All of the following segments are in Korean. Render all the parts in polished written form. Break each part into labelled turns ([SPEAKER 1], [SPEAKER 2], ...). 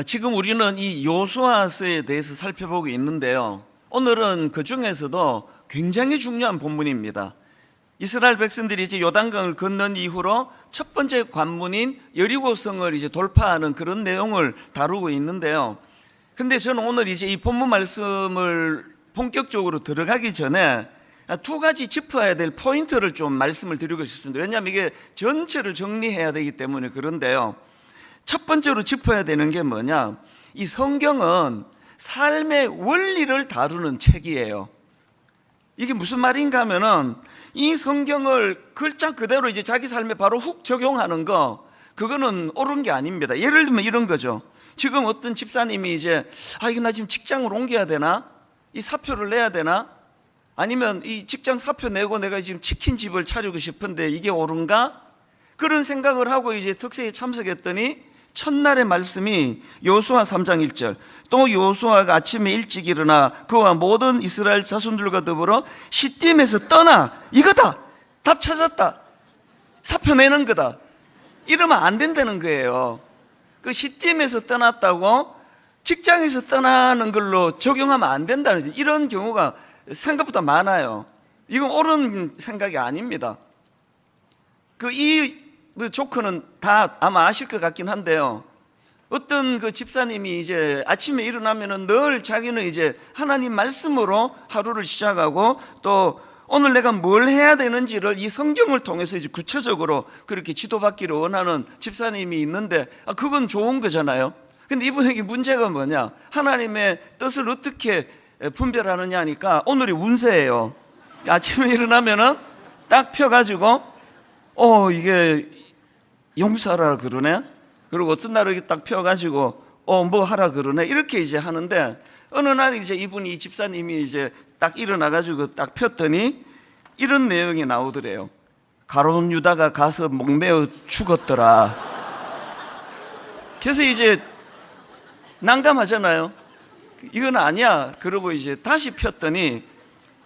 [SPEAKER 1] 지금 우리는 이 여호수아서에 대해서 살펴보고 있는데요. 오늘은 그 중에서도 굉장히 중요한 본문입니다. 이스라엘 백성들이 이제 요단강을 건넌 이후로 첫 번째 관문인 여리고성을 이제 돌파하는 그런 내용을 다루고 있는데요. 근데 저는 오늘 이제 이 본문 말씀을 본격적으로 들어가기 전에 두 가지 짚어야 될 포인트를 좀 말씀을 드리고 싶습니다. 왜냐하면 이게 전체를 정리해야 되기 때문에 그런데요. 첫 번째로 짚어야 되는 게 뭐냐? 이 성경은 삶의 원리를 다루는 책이에요. 이게 무슨 말인가 하면은 이 성경을 글자 그대로 이제 자기 삶에 바로 훅 적용하는 거, 그거는 옳은 게 아닙니다. 예를 들면 이런 거죠. 지금 어떤 집사님이 이제 이거 나 지금 직장을 옮겨야 되나? 이 사표를 내야 되나? 아니면 이 직장 사표 내고 내가 지금 치킨집을 차리고 싶은데 이게 옳은가? 그런 생각을 하고 이제 특세에 참석했더니 첫날의 말씀이 여호수아 3장 1절, 또 여호수아가 아침에 일찍 일어나 그와 모든 이스라엘 자손들과 더불어 시딤에서 떠나. 이거다, 답 찾았다, 사표 내는 거다. 이러면 안 된다는 거예요. 그 시딤에서 떠났다고 직장에서 떠나는 걸로 적용하면 안 된다는 거죠. 이런 경우가 생각보다 많아요. 이건 옳은 생각이 아닙니다. 이 조커는 다 아마 아실 것 같긴 한데요. 어떤 그 집사님이 이제 아침에 일어나면은 늘 자기는 이제 하나님 말씀으로 하루를 시작하고 또 오늘 내가 뭘 해야 되는지를 이 성경을 통해서 이제 구체적으로 그렇게 지도받기를 원하는 집사님이 있는데 그건 좋은 거잖아요. 근데 이분에게 문제가 뭐냐? 하나님의 뜻을 어떻게 분별하느냐 하니까 오늘이 운세예요. 아침에 일어나면은 딱 펴가지고 이게 용서하라 그러네. 그리고 어떤 날은 이렇게 딱 펴가지고 뭐 하라 그러네. 이렇게 이제 하는데 어느 날 이제 이분이 이 집사님이 이제 딱 일어나가지고 딱 폈더니 이런 내용이 나오더래요. 가룟 유다가 가서 목매어 죽었더라. 그래서 이제 난감하잖아요. 이건 아니야. 그러고 이제 다시 폈더니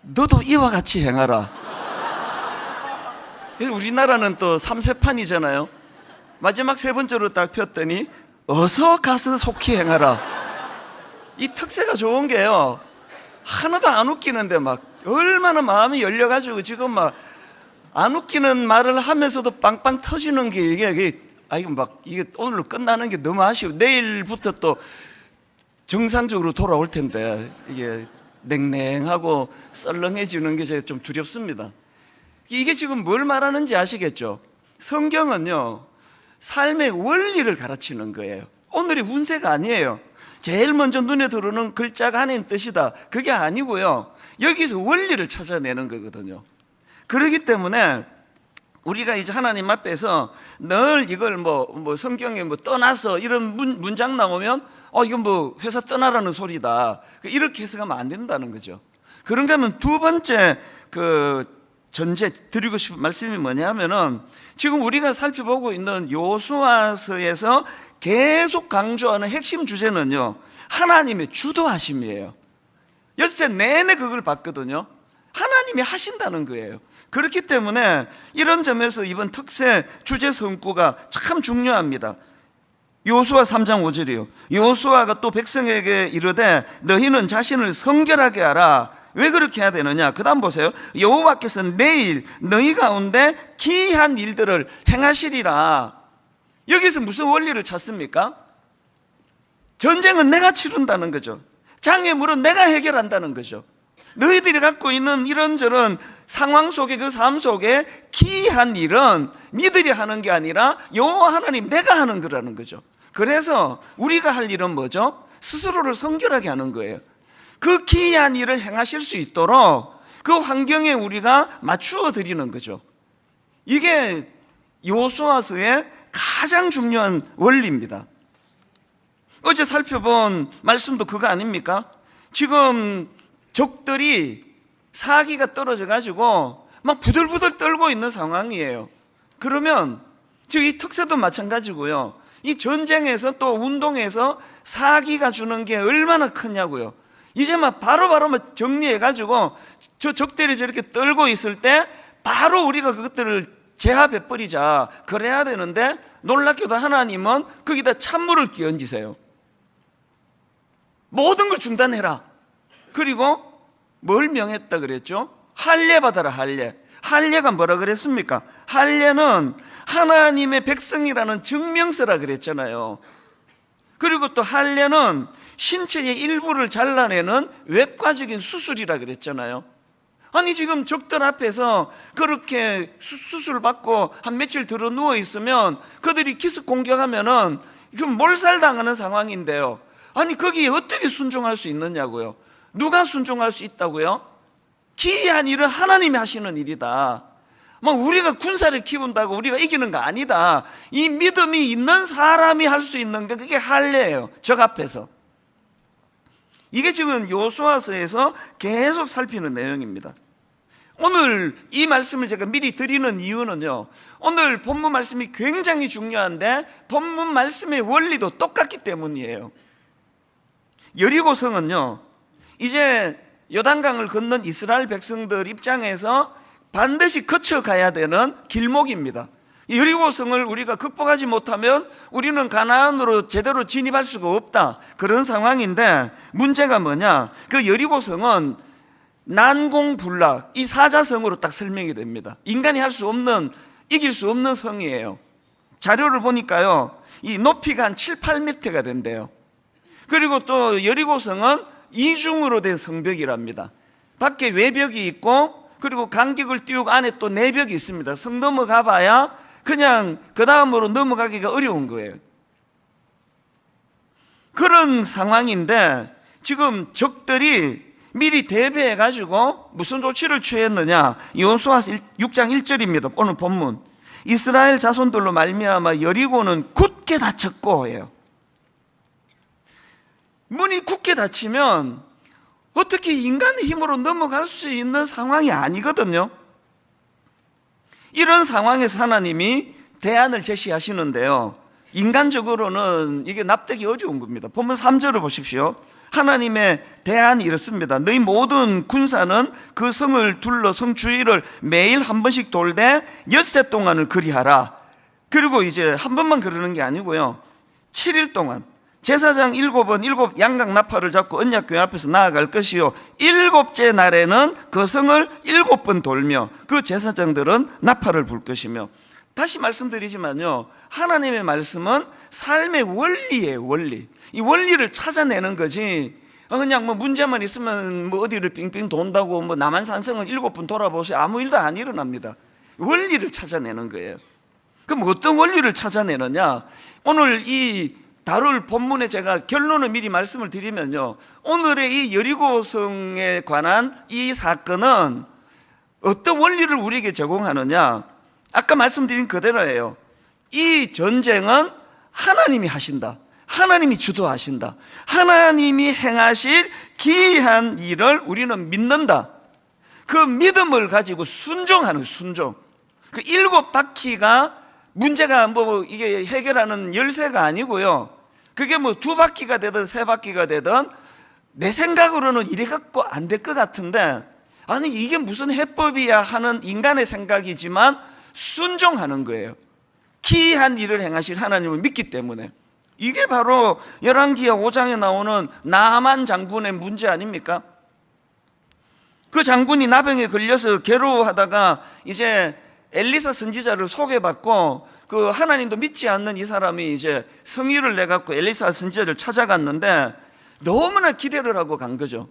[SPEAKER 1] 너도 이와 같이 행하라. 우리나라는 또 3세판이잖아요. 마지막 세 번째로 딱 폈더니 어서 가서 속히 행하라. 이 특세가 좋은 게요, 하나도 안 웃기는데 막 얼마나 마음이 열려가지고 지금 막 안 웃기는 말을 하면서도 빵빵 터지는 게 이게 오늘로 끝나는 게 너무 아쉬워. 내일부터 또 정상적으로 돌아올 텐데 이게 냉랭하고 썰렁해지는 게 제가 좀 두렵습니다. 이게 지금 뭘 말하는지 아시겠죠? 성경은요, 삶의 원리를 가르치는 거예요. 오늘이 운세가 아니에요. 제일 먼저 눈에 들어오는 글자가 하나님 뜻이다, 그게 아니고요, 여기서 원리를 찾아내는 거거든요. 그렇기 때문에 우리가 이제 하나님 앞에서 늘 이걸 뭐 성경에 떠나서 이런 문장 나오면 이건 뭐 회사 떠나라는 소리다, 이렇게 해석하면 안 된다는 거죠. 그런가 하면 두 번째 전제 드리고 싶은 말씀이 뭐냐 하면은 지금 우리가 살펴보고 있는 여호수아서에서 계속 강조하는 핵심 주제는요, 하나님의 주도하심이에요. 엿새 내내 그걸 봤거든요. 하나님이 하신다는 거예요. 그렇기 때문에 이런 점에서 이번 특세 주제 성구가 참 중요합니다. 여호수아 3장 5절이요. 여호수아가 또 백성에게 이르되 너희는 자신을 성결하게 하라. 왜 그렇게 해야 되느냐? 그 다음 보세요. 여호와께서 내일 너희 가운데 기이한 일들을 행하시리라. 여기서 무슨 원리를 찾습니까? 전쟁은 내가 치른다는 거죠. 장애물은 내가 해결한다는 거죠. 너희들이 갖고 있는 이런저런 상황 속에, 그 삶 속에 기이한 일은 니들이 하는 게 아니라 여호와 하나님 내가 하는 거라는 거죠. 그래서 우리가 할 일은 뭐죠? 스스로를 성결하게 하는 거예요. 그 기이한 일을 행하실 수 있도록 그 환경에 우리가 맞추어 드리는 거죠. 이게 여호수아서의 가장 중요한 원리입니다. 어제 살펴본 말씀도 그거 아닙니까? 지금 적들이 사기가 떨어져 가지고 막 부들부들 떨고 있는 상황이에요. 그러면 즉 이 특세도 마찬가지고요, 이 전쟁에서 또 운동에서 사기가 주는 게 얼마나 크냐고요. 이제 막 바로바로 정리해가지고 저 적들이 저렇게 떨고 있을 때 바로 우리가 그것들을 제압해버리자, 그래야 되는데 놀랍게도 하나님은 거기다 찬물을 끼얹으세요. 모든 걸 중단해라. 그리고 뭘 명했다 그랬죠? 할례 받아라. 할례가 뭐라 그랬습니까? 할례는 하나님의 백성이라는 증명서라 그랬잖아요. 그리고 또 할례는 신체의 일부를 잘라내는 외과적인 수술이라 그랬잖아요. 아니 지금 적들 앞에서 그렇게 수술 받고 한 며칠 들어 누워 있으면 그들이 기습 공격하면은 이건 몰살당하는 상황인데요. 아니 거기에 어떻게 순종할 수 있느냐고요. 누가 순종할 수 있다고요? 기이한 일은 하나님이 하시는 일이다. 뭐 우리가 군사를 키운다고 우리가 이기는 거 아니다. 이 믿음이 있는 사람이 할 수 있는 게 그게 할례예요. 적 앞에서. 이게 지금 여호수아서에서 계속 살피는 내용입니다. 오늘 이 말씀을 제가 미리 드리는 이유는요, 오늘 본문 말씀이 굉장히 중요한데 본문 말씀의 원리도 똑같기 때문이에요. 여리고성은요, 이제 요단강을 건넌 이스라엘 백성들 입장에서 반드시 거쳐가야 되는 길목입니다. 여리고성을 우리가 극복하지 못하면 우리는 가나안으로 제대로 진입할 수가 없다, 그런 상황인데, 문제가 뭐냐, 그 여리고성은 난공불락, 이 사자성으로 딱 설명이 됩니다. 인간이 할 수 없는, 이길 수 없는 성이에요. 자료를 보니까요, 이 높이가 한 7, 8m가 된대요. 그리고 또 여리고성은 이중으로 된 성벽이랍니다. 밖에 외벽이 있고, 그리고 간격을 띄우고 안에 또 내벽이 있습니다. 성 넘어가 봐야 그냥 그 다음으로 넘어가기가 어려운 거예요. 그런 상황인데 지금 적들이 미리 대비해 가지고 무슨 조치를 취했느냐, 여호수아서 6장 1절입니다. 오늘 본문. 이스라엘 자손들로 말미암아 여리고는 굳게 닫혔고 해요. 문이 굳게 닫히면 어떻게 인간의 힘으로 넘어갈 수 있는 상황이 아니거든요. 이런 상황에서 하나님이 대안을 제시하시는데요, 인간적으로는 이게 납득이 어려운 겁니다. 본문 3절을 보십시오. 하나님의 대안이 이렇습니다. 너희 모든 군사는 그 성을 둘러 성 주위를 매일 한 번씩 돌되 엿새 동안을 그리하라. 그리고 이제 한 번만 그러는 게 아니고요, 7일 동안 제사장 7은 7 양각 나팔을 잡고 언약궤 앞에서 나아갈 것이요, 7째 날에는 그 성을 7번 돌며 그 제사장들은 나팔을 불 것이며. 다시 말씀드리지만요, 하나님의 말씀은 삶의 원리예요. 원리. 이 원리를 찾아내는 거지, 그냥 뭐 문제만 있으면 뭐 어디를 빙빙 돈다고 뭐 남한산성은 7번 돌아보세요, 아무 일도 안 일어납니다. 원리를 찾아내는 거예요. 그럼 어떤 원리를 찾아내느냐, 오늘 이 다룰 본문에 제가 결론을 미리 말씀을 드리면요, 오늘의 이 여리고성에 관한 이 사건은 어떤 원리를 우리에게 제공하느냐, 아까 말씀드린 그대로예요. 이 전쟁은 하나님이 하신다. 하나님이 주도하신다. 하나님이 행하실 기이한 일을 우리는 믿는다. 그 믿음을 가지고 순종하는 순종. 그 7바퀴가 문제가 뭐 이게 해결하는 열쇠가 아니고요, 그게 뭐 2바퀴가 되든 3바퀴가 되든 내 생각으로는 이래 갖고 안 될 것 같은데, 아니 이게 무슨 해법이야 하는 인간의 생각이지만 순종하는 거예요. 기이한 일을 행하실 하나님을 믿기 때문에. 이게 바로 열왕기하 5장에 나오는 나아만 장군의 문제 아닙니까? 그 장군이 나병에 걸려서 괴로워하다가 이제 엘리사 선지자를 소개받고, 그 하나님도 믿지 않는 이 사람이 이제 성의를 내갖고 엘리사 선지자를 찾아갔는데 너무나 기대를 하고 간 거죠.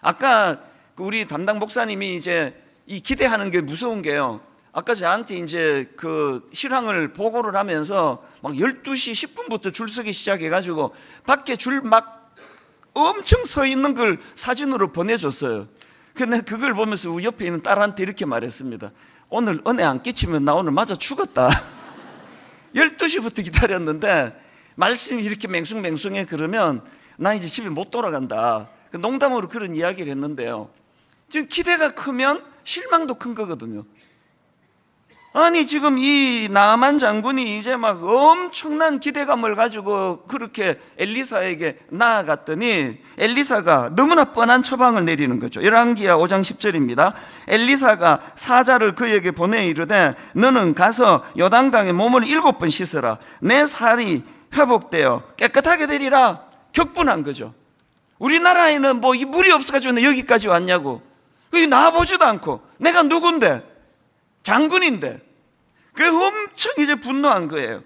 [SPEAKER 1] 아까 우리 담당 목사님이 이제 이 기대하는 게 무서운 게요, 아까 저한테 이제 그 실황을 보고를 하면서 막 12시 10분부터 줄 서기 시작해가지고 밖에 줄 막 엄청 서 있는 걸 사진으로 보내줬어요. 근데 그걸 보면서 우리 옆에 있는 딸한테 이렇게 말했습니다. 오늘 은혜 안 끼치면 나 오늘 맞아 죽었다. 12시부터 기다렸는데 말씀이 이렇게 맹숭맹숭해 그러면 나 이제 집에 못 돌아간다. 농담으로 그런 이야기를 했는데요, 지금 기대가 크면 실망도 큰 거거든요. 아니 지금 이 나아만 장군이 이제 막 엄청난 기대감을 가지고 그렇게 엘리사에게 나아갔더니 엘리사가 너무나 뻔한 처방을 내리는 거죠. 열왕기하 5장 10절입니다. 엘리사가 사자를 그에게 보내 이르되 너는 가서 요단강에 몸을 7번 씻어라. 내 살이 회복되어 깨끗하게 되리라. 격분한 거죠. 우리나라에는 뭐 이 물이 없어가지고 여기까지 왔냐고. 여기 나와보지도 않고 내가 누군데, 장군인데. 그래 엄청 이제 분노한 거예요.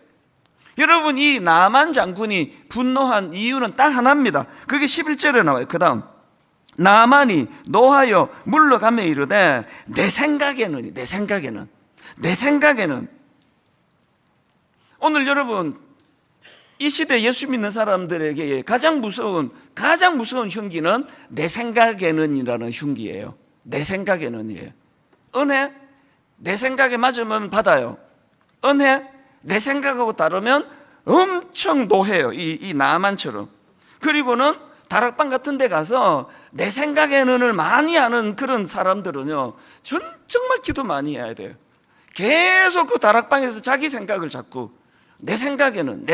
[SPEAKER 1] 여러분, 이 나만 장군이 분노한 이유는 딱 하나입니다. 그게 11절에 나와요. 그 다음, 나만이 노하여 물러가며 이르되 내 생각에는 오늘 여러분, 이 시대 예수 믿는 사람들에게 가장 무서운 흉기는 내 생각에는 이라는 흉기예요. 내 생각에는이에요. 은혜, 내 생각에 맞으면 받아요. 은혜, 내 생각하고 다르면 엄청 노해요. 이 나만처럼. 그리고는 다락방 같은 데 가서 내 생각에는을 많이 하는 그런 사람들은요, 정말 기도 많이 해야 돼요. 계속 그 다락방에서 자기 생각을 자꾸 내 생각에는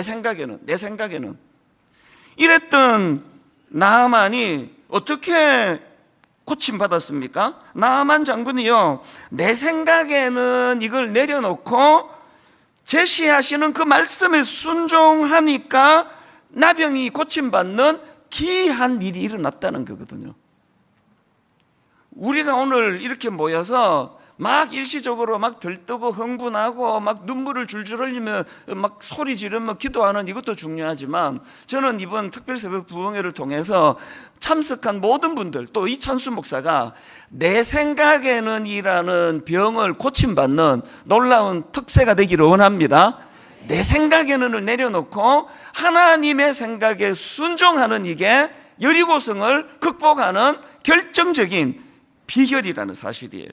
[SPEAKER 1] 이랬던 나아만이 어떻게 고침받았습니까? 나아만 장군이요, 내 생각에는 이걸 내려놓고 제시하시는 그 말씀에 순종하니까 나병이 고침받는 기이한 일이 일어났다는 거거든요. 우리가 오늘 이렇게 모여서 막 일시적으로 막 들뜨고 흥분하고 막 눈물을 줄줄 흘리며 막 소리 지르며 기도하는 이것도 중요하지만, 저는 이번 특별새벽 부흥회를 통해서 참석한 모든 분들, 또 이찬수 목사가 내 생각에는 이라는 병을 고침받는 놀라운 특세가 되기를 원합니다. 내 생각에는을 내려놓고 하나님의 생각에 순종하는 이게 여리고성을 극복하는 결정적인 비결이라는 사실이에요.